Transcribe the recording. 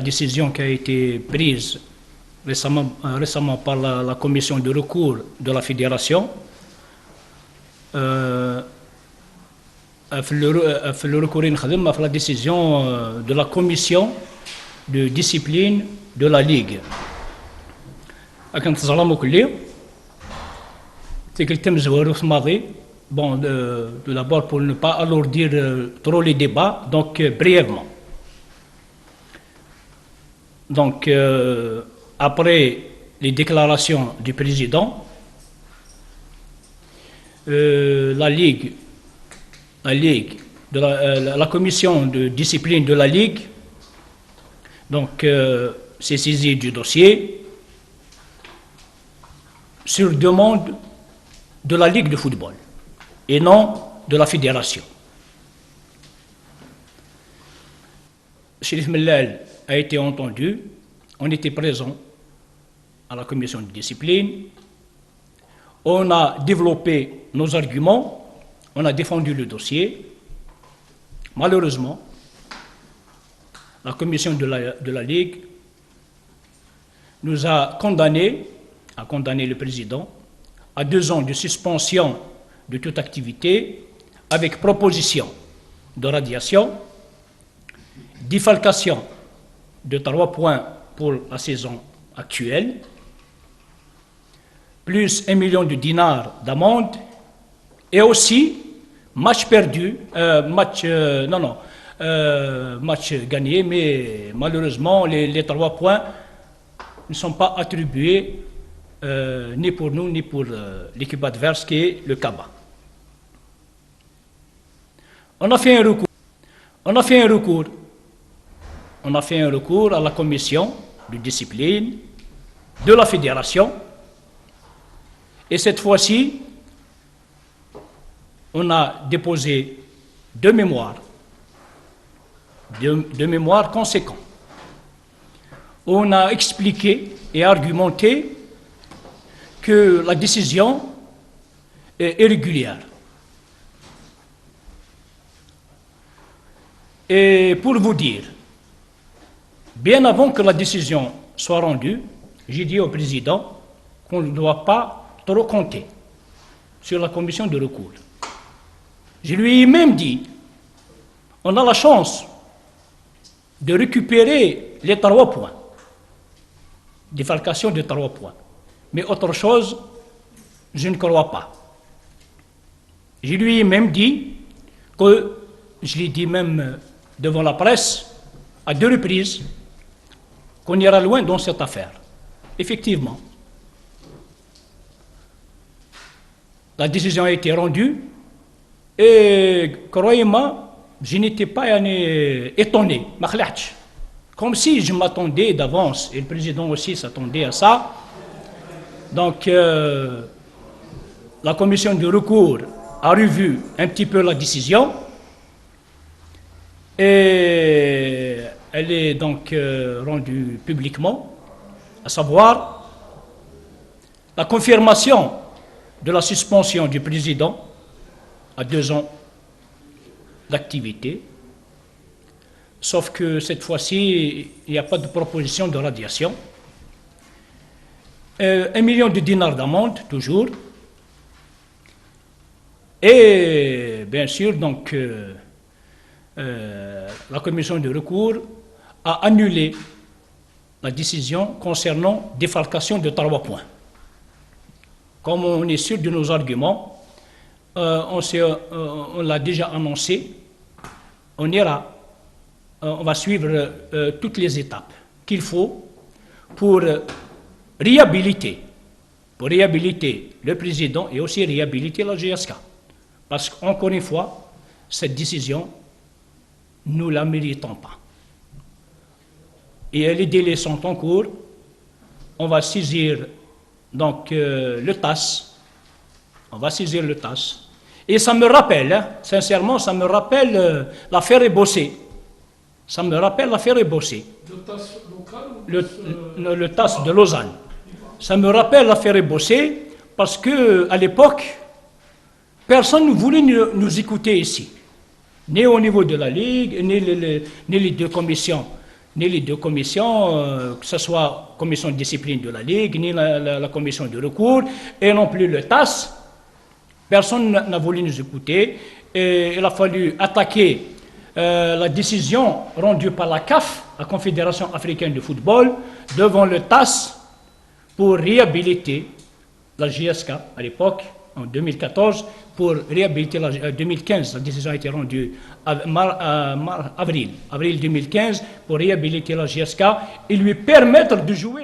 décision qui a été prise récemment par la commission de recours de la fédération. Le recours à la décision de la commission de discipline de la Ligue. Bon, tout d'abord, pour ne pas alourdir trop les débats, donc brièvement. Donc, après les déclarations du président, la commission de discipline de la Ligue donc, s'est saisie du dossier sur demande de la Ligue de football et non de la fédération. Chérif Mellal a été entendu, on était présent à la commission de discipline, on a développé nos arguments, on a défendu le dossier. Malheureusement, la commission de la Ligue nous a condamné le président à 2 ans de suspension de toute activité avec proposition de radiation, défalcation de 3 points pour la saison actuelle, plus 1 million de dinars d'amende et aussi match gagné, mais malheureusement les 3 points ne sont pas attribués ni pour nous ni pour l'équipe adverse qui est le Kaba. On a fait un recours à la commission de discipline de la fédération et cette fois-ci, on a déposé 2 mémoires conséquents. On a expliqué et argumenté que la décision est irrégulière. Et pour vous dire, bien avant que la décision soit rendue, j'ai dit au président qu'on ne doit pas trop compter sur la commission de recours. Je lui ai même dit, on a la chance de récupérer les 3 points, défalcation de 3 points. Mais autre chose, je ne crois pas. Je lui ai même dit que, je l'ai dit même devant la presse, à 2 reprises, qu'on ira loin dans cette affaire. Effectivement, la décision a été rendue et, croyez-moi, je n'étais pas étonné, comme si je m'attendais d'avance, et le président aussi s'attendait à ça. Donc, la commission de recours a revu un petit peu la décision et elle est donc rendue publiquement, à savoir la confirmation de la suspension du président à 2 ans d'activité, sauf que cette fois-ci, il n'y a pas de proposition de radiation. 1 million de dinars d'amende, toujours. Et bien sûr, donc, la commission de recours a annulé la décision concernant défalcation de 3 points. Comme on est sûr de nos arguments, on l'a déjà annoncé, on va suivre toutes les étapes qu'il faut pour réhabiliter le président et aussi réhabiliter la GSK. Parce qu'encore une fois, cette décision, nous ne la méritons pas. Et les délais sont en cours. On va saisir donc le TAS. On va saisir le TAS. Et ça me rappelle, sincèrement, ça me rappelle l'affaire Ebossé. Ça me rappelle l'affaire Ebossé. Le TAS local ou le TAS de Lausanne. Ça me rappelle l'affaire Ebossé parce qu'à l'époque, personne ne voulait nous écouter ici. Ni au niveau de la Ligue, ni les 2 commissions ni les deux commissions, que ce soit la commission de discipline de la Ligue, ni la commission de recours, et non plus le TAS. Personne n'a voulu nous écouter. Et il a fallu attaquer la décision rendue par la CAF, la Confédération africaine de football, devant le TAS pour réhabiliter la JSK à l'époque, en 2014, pour réhabiliter la 2015. La décision a été rendue avril 2015 pour réhabiliter la JSK et lui permettre de jouer.